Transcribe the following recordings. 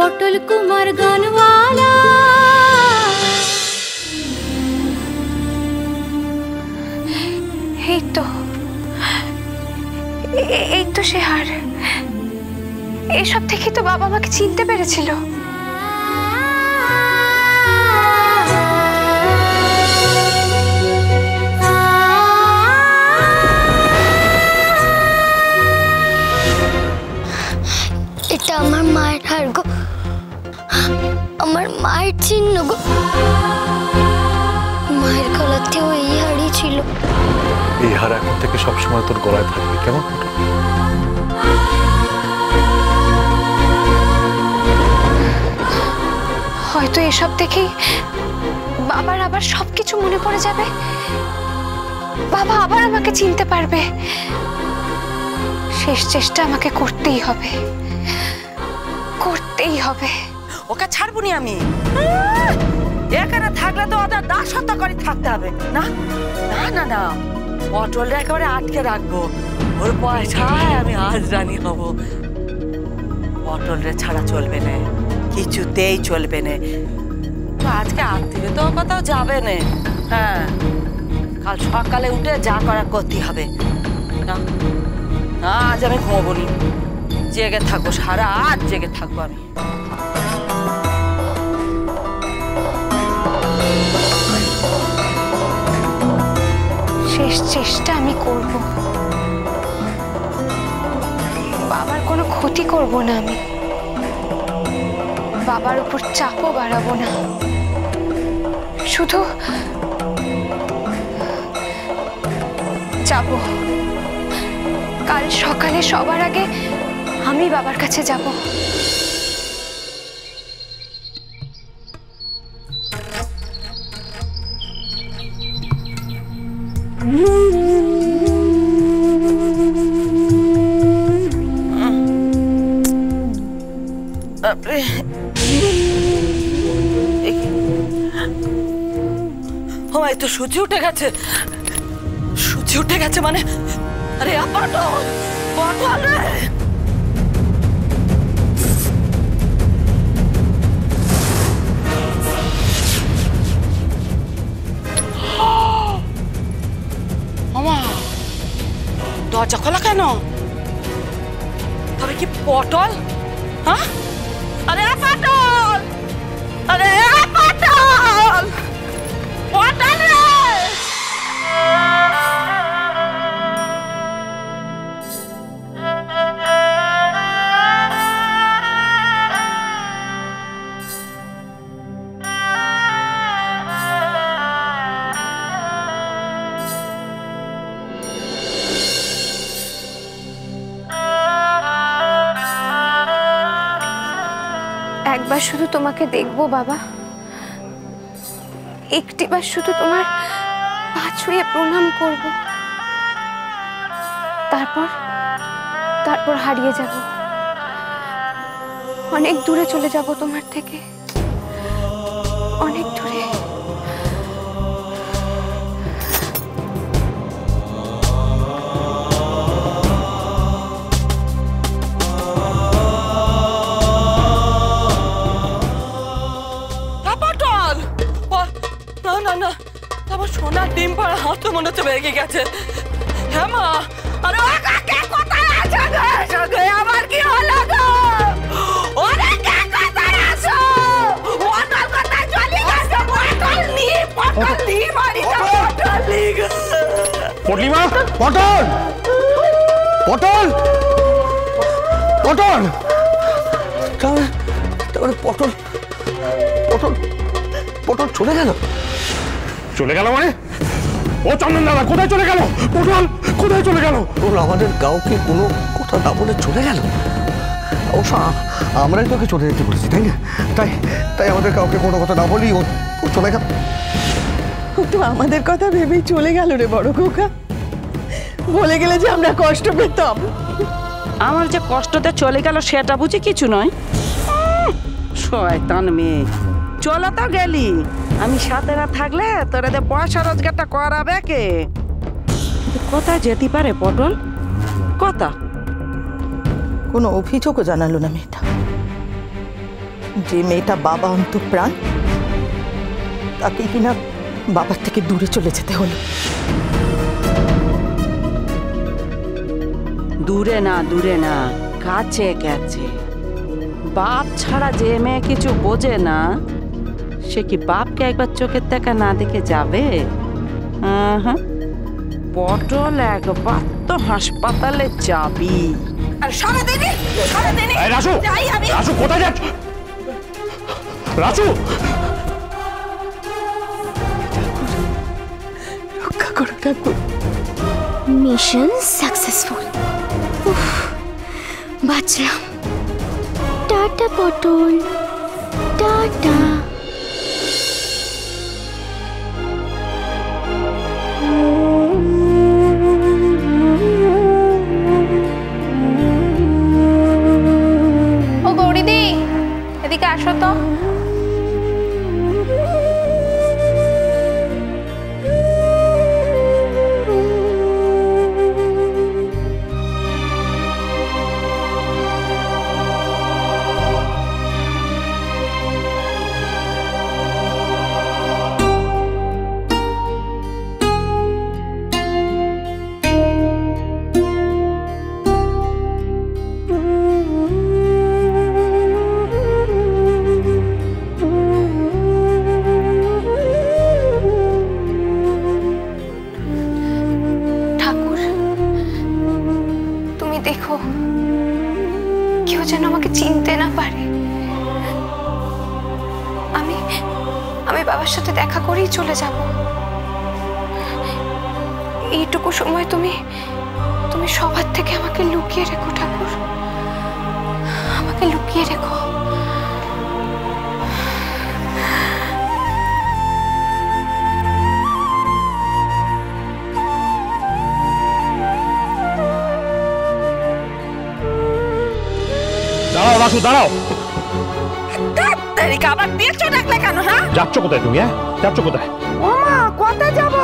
পটল কুমার গানওয়ালা। এই তো সে হার। এসব থেকে তো বাবা আমাকে চিনতে পেরেছিল। এটা আমার মায়ের হার গো, আমার মায়ের চিহ্ন গো। মায়ের গলাতেও এই হারই ছিল। এই হার এখন থেকে সবসময় তোর গলায় থাকবে, কেমন? হয়তো এসব দেখেই বাবার আবার সবকিছু মনে পড়ে যাবে। বাবা আবার আমাকে চিনতে পারবে। শেষ চেষ্টা আমাকে করতেই হবে, করতেই হবে। ওকে ছাড়বনি আমি। এখানে থাকলে তো ওদের দাসত্ব করে থাকতে হবে। না না না না, পটলটা একেবারে আটকে রাখবো। ওর পয়সায় আমি আজ রানী হব। পটলরে ছাড়া চলবে না, কিছুতেই চলবে না। আজকে আজ থেকে তো কোথাও যাবে না। হ্যাঁ, কাল সকালে উঠে যা করা করতে হবে। না আজ আমি ঘুমাবো নি, জেগে থাকবো, সারা আজ জেগে থাকবো আমি। শেষ চেষ্টা আমি করব। বাবার কোনো ক্ষতি করব না আমি, বাবার উপর চাপও বাড়াবো না। শুধু যাব, কাল সকালে সবার আগে আমি বাবার কাছে যাব। এই তো সূর্য উঠে গেছে, সূর্য উঠে গেছে মানে। আরে পটল, পটল রে! মামা, দরজা খোলা কেন? তবে কি পটল? হ্যাঁ, আরে পটল, আরে পটল, পটল রে! একবার শুধু তোমাকে দেখবো বাবা, একটিবার শুধু তোমার পা ছুঁয়ে প্রণাম করব, তারপর হারিয়ে যাব, অনেক দূরে চলে যাব তোমার থেকে, অনেক দূরে। না না, আমার সোনার ডিম পাড়া হাত তো মনে হচ্ছে ভেঙে গেছে। হ্যাঁ মা, আরে ও কাকে কোথায় আছো গো? আমার কি হলো গো? ওরে কে কোথায় আছো? পটল কোথায় চলে গেছে? পটল নি বাড়িতে, পটল নি গো। পটলিমা, পটল, পটল, পটল, তাহলে পটল, পটল, পটল চলে গেল। চলে গেল মানে? ও চন্দন দাদা কোথায় চলে গেল? পটল কোথায় চলে গেল? ওর আমাদের কাউকে কোনো কথা না বলে চলে গেল। অবশ্য আমরাই তোকে চলে যেতে বলেছি, তাই না? তাই আমাদের কাউকে কোনো কথা না বলি ও চলে গেল। তো আমাদের কথা ভেবেই চলে গেল রে বড় খোকা। বলে গেলে যে আমরা কষ্ট পেতাম। আমার যে কষ্টতে চলে গেল সেটা বুঝি কিছু নয়। শয়তান মেয়ে, চলো তো গেলি, আমি সাথে না থাকলে তোর এদের পয়সা রোজগারটা করাবে কে? কোথায় যেতে পারে পটল? কথা কোনো অভিযোগও জানালো না মেয়েটা। যে মেয়েটা বাবা অন্তঃপ্রাণ তাকে কিনা বাবার থেকে দূরে চলে যেতে হলো। দূরে না কাছে কাছে। বাপ ছাড়া যে মেয়ে কিছু বোঝে না সে কি বাপকে একবার চোখের দেখা না দেখে যাবে? পটল একবার তো হাসপাতালে যাবি। আর সারাদিনই রাজু, যাই আমি। রাজু কোথায় যাচ্ছ? রাজু, রক্ষা করো ঠাকুর। Mission successful. বাঁচলাম। Tata Potol, tata. ও গৌরীদি, এদিকে আসো তো। দেখো, কেউ যেন আমাকে চিনতে না পারে। আমি বাবার সাথে দেখা করেই চলে যাব। এইটুকু সময় তুমি সবার থেকে আমাকে লুকিয়ে রেখো ঠাকুর, আমাকে লুকিয়ে রেখো। দাঁড়াও রাসু, দাঁড়াও। আবার দিয়েছো ডাকলে কেন? হ্যাঁ, যাচ্ছ কোথায় তুমি? যাচ্ছ কোথায়? ওমা কোথায় যাব?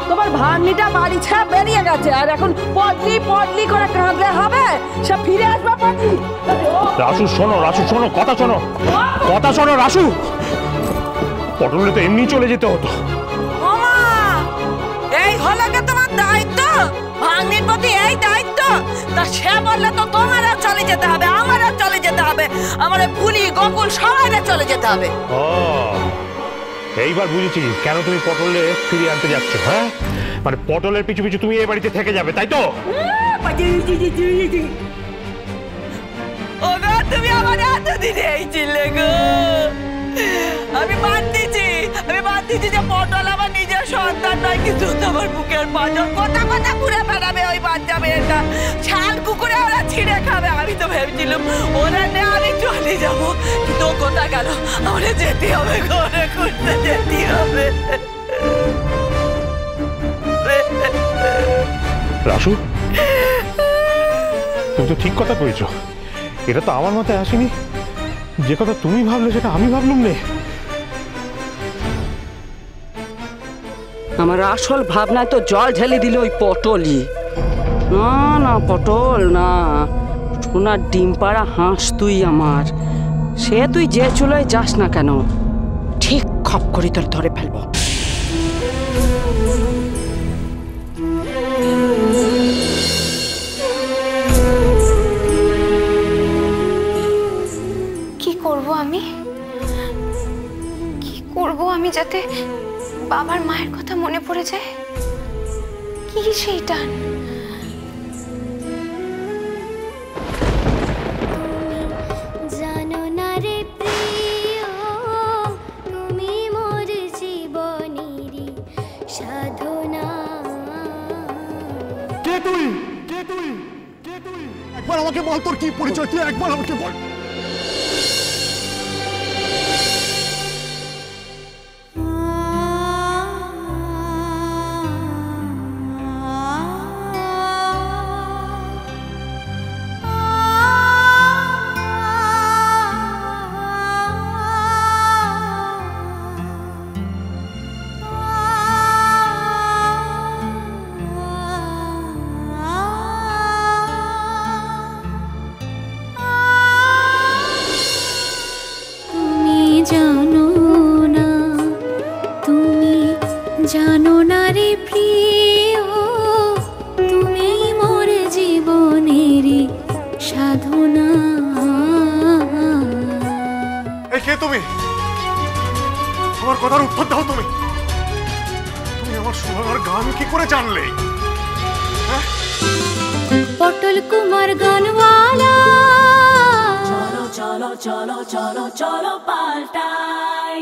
তোমার ভাগ্নিটা বাড়ি ছেড়ে বেরিয়ে গেছে, আর এখন পদলি করে কাঁদলে হবে? সে ফিরে আসবে পদলি। রাসু শোনো, রাসু শোনো, কথা শোনো, কথা শোনো রাসু। পটলে তো এমনি চলে যেতে হতো। ওমা, এই হলো কি তোমার দায়িত্ব? ভাগ্নির প্রতি এই দায়িত্ব? তা সে বললে তো তোমারও চলে যেতে হবে, আমারও চলে যেতে হবে, আমার ফুলি গোকুল সবাইরে চলে যেতে হবে। ও, এইবার বুঝেছি কেন তুমি পটলে ফিরিয়ে আনতে যাচ্ছ। হ্যাঁ, মানে পটলের পিছু পিছু তুমি এই বাড়িতে থেকে যাবে, তাই তো? ও গো, তুমি আমার এতদিন এই ছিলে গো। আমি বাদ দিচ্ছি যে পটল আমার নিজের সন্তান নয়, কিন্তু তোমার বুকের পাঁজর কথা ঘুরে বেড়াবে ওই বাচ্চা মেয়েটা। ছাল কুকুরে ওরা ছিঁড়ে খাবে। আমি তো ভেবেছিলাম ওরা নে আমি চলে যাবো, কিন্তু ও কোথায় গেল? আমাদের যেতে হবে, ঘরে ঘুরতে যেতে হবে। রাসু, তুমি তো ঠিক কথা কইছো। এটা তো আমার মাথায় আসেনি। যে কথা তুমি ভাবলে সেটা আমি ভাবলুম নে। আমার আসল ভাবনায় তো জল ঢেলে দিল ওই পটলই। না পটল না, সোনার ডিম পাড়া হাঁস তুই আমার। সে তুই যে চুলোয় যাস না কেন, ঠিক খপ করে তোর ধরে ফেলবো। কি করব আমি যাতে বাবার মায়ের কথা মনে পড়ে যায়? কি সেই টান? জানো না রে প্রিয়, তুমি মোর জীবনেরই সাধনা। কে তুই? কে তুই? কে তুই? একবার আমাকে বল, তোর কি পরিচয়? তুই একবার আমাকে বল। জানো না, তুমি জানো না রে প্রিয়, তুমি মোর জীবনেরই সাধনা। কে তুমি? আমার কথার উত্তর দাও। তুমি আমার সোনার গান কি করে জানলে? পটল কুমার গানওয়ালা। চলো চলো চলো চলো চলো পাল্টাই।